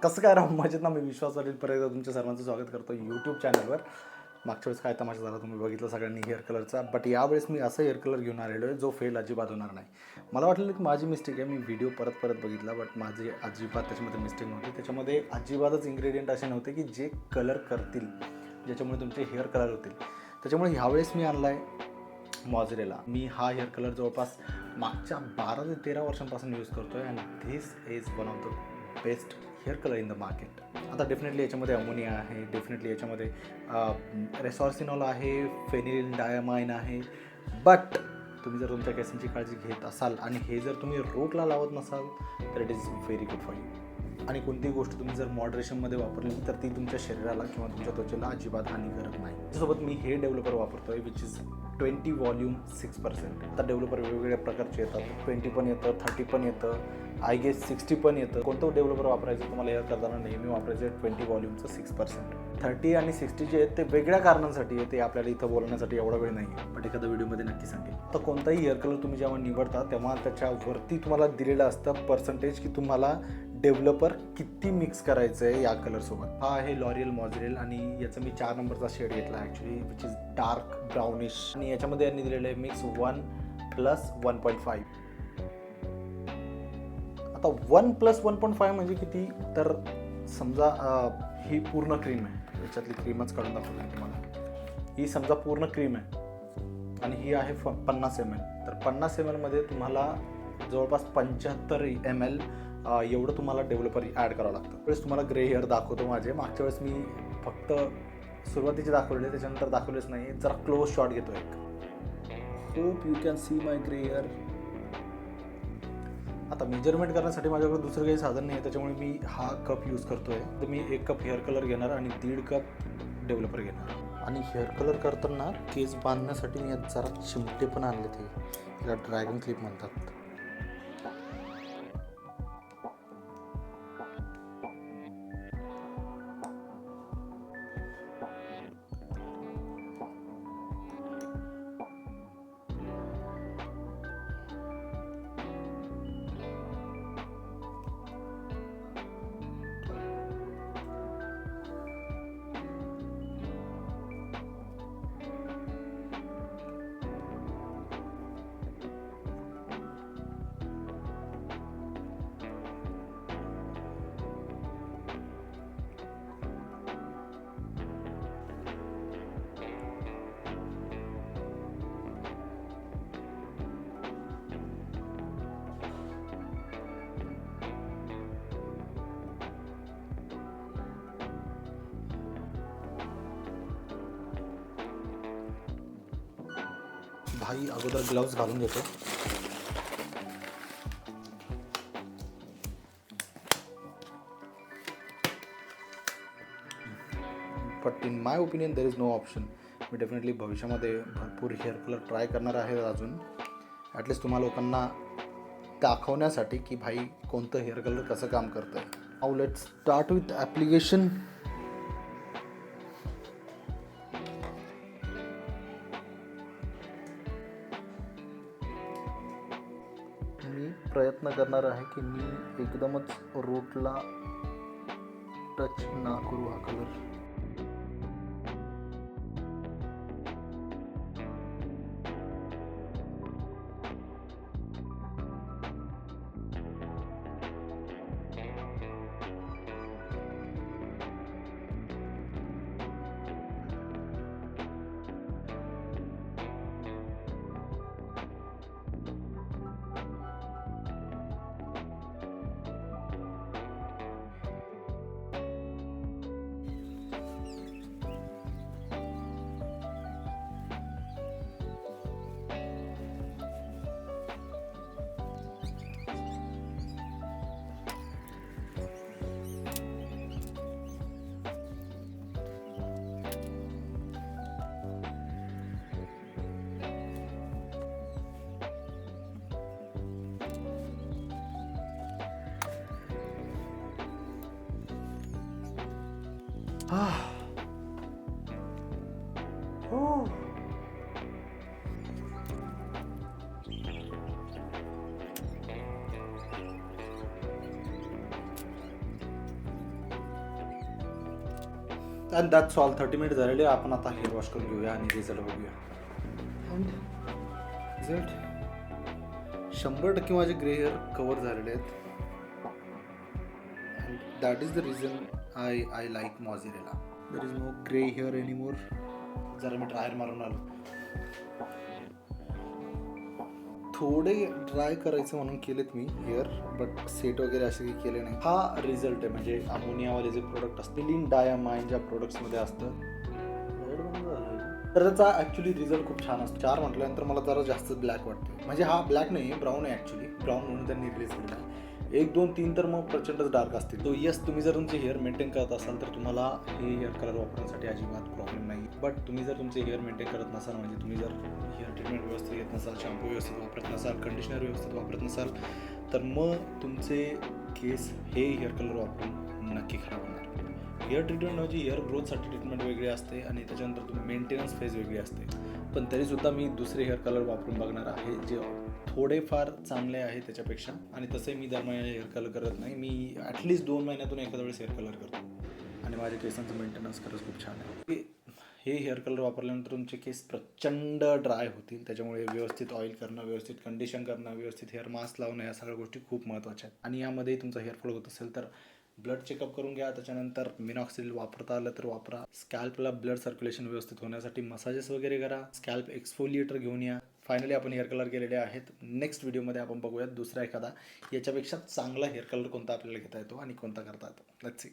कसं काय राहू मजेत ना. मी विश्वास वाटेल पर्यंत तुमच्या सर्वांचं स्वागत करतो यूट्यूब चॅनलवर. मागच्या वेळेस काय तमाशा झाला तुम्ही बघितलं सगळ्यांनी हेअर कलरचा. बट यावेळेस मी असं हेअर कलर घेऊन आलेलो आहे जो फेल अजिबात होणार नाही. मला वाटलं की माझी मिस्टेक आहे, मी व्हिडिओ परत बघितला बट माझी अजिबात त्याच्यामध्ये मिस्टेक नव्हती. त्याच्यामध्ये अजिबातच इन्ग्रेडियंट असे नव्हते की जे कलर करतील, ज्याच्यामुळे तुमचे हेअर कलर होतील. त्याच्यामुळे ह्यावेळेस मी आणला आहे मॉझरेला. मी हा हेअर कलर जवळपास मागच्या 12 ते 13 वर्षांपासून यूज करतो आहे. And this is one of the best hair colour in the market. आता डेफिनेटली याच्यामध्ये अमोनिया आहे, डेफिनेटली याच्यामध्ये रेसॉर्सिनॉल आहे, फेनिल डायमाइन आहे. बट तुम्ही जर तुमच्या केसांची काळजी घेत असाल आणि हे जर तुम्ही रोटला लावत नसाल तर it is very good for you. आणि कोणतीही गोष्ट तुम्ही जर मॉडरेशनमध्ये वापरली तर ती तुमच्या शरीराला किंवा तुमच्या त्वचेला अजिबात हानी करत नाही. त्यासोबत मी हे डेव्हलपर वापरतो आहे विच इज 20 व्हॉल्यूम 6%. आता डेव्हलपर वेगवेगळ्या प्रकारचे येतात. 20 पण येतं, 30 पण येतं, आय गेस 60 पण येतं. कोणतं डेव्हलपर वापरायचं तुम्हाला हेअर करताना नेहमी वापरायचं आहे 20 व्हॉल्यूमचं 6%. 30 आणि 60 जे आहेत ते वेगळ्या कारणांसाठी आहे, ते आपल्याला इथं बोलण्यासाठी एवढा वेळ नाही आहे, बट एखाद्या व्हिडिओमध्ये नक्की सांगेल. तर कोणताही हेअर कलर तुम्ही जेव्हा निवडता तेव्हा त्याच्यावरती तुम्हाला दिलेलं असतं पर्सेंटेज की तुम्हाला डेव्हलपर किती मिक्स करायचं आहे या कलरसोबत. हा आहे लॉरियल मॉझरेल आणि याचा मी 4 नंबरचा शेड घेतला actually which is dark brownish. आणि याच्यामध्ये यांनी दिलेलं आहे मिक्स 1+1.5. आता 1+1.5 म्हणजे किती, तर समजा ही पूर्ण क्रीम आहे, याच्यातली क्रीमच काढून दाखवतो तुम्हाला. ही समजा पूर्ण क्रीम आहे आणि ही आहे 50 ml. तर 50 ml मध्ये तुम्हाला जवळपास 75 ml एवढं तुम्हाला डेव्हलपर ॲड करावं लागतं. त्यावेळेस तुम्हाला ग्रे हेअर दाखवतो माझे. मागच्या वेळेस मी फक्त सुरुवातीचे दाखवले, त्याच्यानंतर दाखवलेच नाही. जरा क्लोज शॉट घेतो एक. Hope you can see my grey hair. आता मेजरमेंट करण्यासाठी माझ्याकडे दुसरं काही साधन नाही आहे, त्याच्यामुळे मी हा कप यूज करतो आहे. तर मी 1 कप हेअर कलर घेणार आणि 1.5 कप डेव्हलपर घेणार. आणि हेअर कलर करताना केस बांधण्यासाठी मी यात जरा चिमटे पण आणले, ते याला ड्रॅगन क्लिप म्हणतात. भाई अगोदर ग्लव्स घालून घेतो. But in my opinion there is no option. मी डेफिनेटली भविष्यामध्ये भरपूर हेअर कलर ट्राय करणार आहे अजून, ॲटलिस्ट तुम्हा लोकांना दाखवण्यासाठी की भाई कोणतं हेअर कलर कसं काम करतं आहे. Now let's start with application. मी प्रयत्न करणार आहे की मी एकदमच रूटला टच ना करू हा colour. And that's all. 30 minute झालेले. आपण आता हेअर वॉश करून घेऊया आणि रिझल्ट बघूया. अँड रिझल्ट 100% माझे ग्रे हेअर कवर झालेले आहेत. And that is the reason I like mozzarella. There is no grey hair anymore. जरा मी ड्रायर मारून आलो. थोडे ड्राय करायचं म्हणून केलेत मी हेअर, बट सेट वगैरे असे काही केले नाही. हा रिझल्ट आहे. म्हणजे अमोनियावाले जे प्रोडक्ट असते, लिन डायामाइन ज्या प्रोडक्ट्समध्ये असतं, तर त्याचा ॲक्च्युली रिझल्ट खूप छान असतो. 4 म्हटल्यानंतर मला जरा जास्त ब्लॅक वाटते. म्हणजे हा ब्लॅक नाही आहे, ब्राऊन आहे ॲक्च्युली. ब्राऊन म्हणून त्यांनी रिलीज केलेला आहे. 1, 2, 3 तर मग प्रचंडच डार्क असतील. सो येस, तुम्ही जर तुमचे हेअर मेंटेन करत असाल तर तुम्हाला हे हेअर कलर वापरण्यासाठी अजिबात प्रॉब्लेम नाही. बट तुम्ही जर तुमचे हेअर मेंटेन करत नसाल, म्हणजे तुम्ही जर हेअर ट्रीटमेंट व्यवस्थित घेत नसाल, शॅम्पू व्यवस्थित वापरत नसाल, कंडिशनर व्यवस्थित वापरत नसाल, तर मग तुमचे केस हे हेअर कलर वापरून नक्की खराब होणार. हेअर ट्रीटमेंट म्हणजे हेअर ग्रोथसाठी ट्रीटमेंट वेगळी असते आणि त्याच्यानंतर तुम्ही मेंटेनन्स फेज वेगळी असते. पण तरीसुद्धा मी दुसरे हेअर कलर वापरून बघणार आहे जे थोडेफार चांगले आहे त्याच्यापेक्षा. आणि तसे मी दर महिन्याला हेअर कलर करत नाही. मी ॲटलिस्ट 2 महिन्यातून एखाद्या वेळेस हेअर कलर करतो आणि माझ्या केसांचं मेंटेनन्स खरंच खूप छान आहे. हे हेअर कलर वापरल्यानंतर तुमचे केस प्रचंड ड्राय होतील. त्याच्यामुळे व्यवस्थित ऑइल करणं, व्यवस्थित कंडिशन करणं, व्यवस्थित हेअर मास्क लावणं, या सगळ्या गोष्टी खूप महत्त्वाच्या आहेत. आणि यामध्ये तुमचा हेअरफॉल होत असेल तर ब्लड चेकअप करून घ्या. त्याच्यानंतर मिनॉक्सिल वापरता आलं तर वापरा. स्कॅल्पला ब्लड सर्क्युलेशन व्यवस्थित होण्यासाठी मसाजेस वगैरे करा. स्कॅल्प एक्सफोलिएटर घेऊन या. फायनली आपण हेअर कलर केलेले आहेत. नेक्स्ट व्हिडिओमध्ये आपण बघूयात दुसरा एखादा याच्यापेक्षा चांगला हेअर कलर कोणता आपल्याला घेता येतो आणि कोणता करता येतो. Let's see.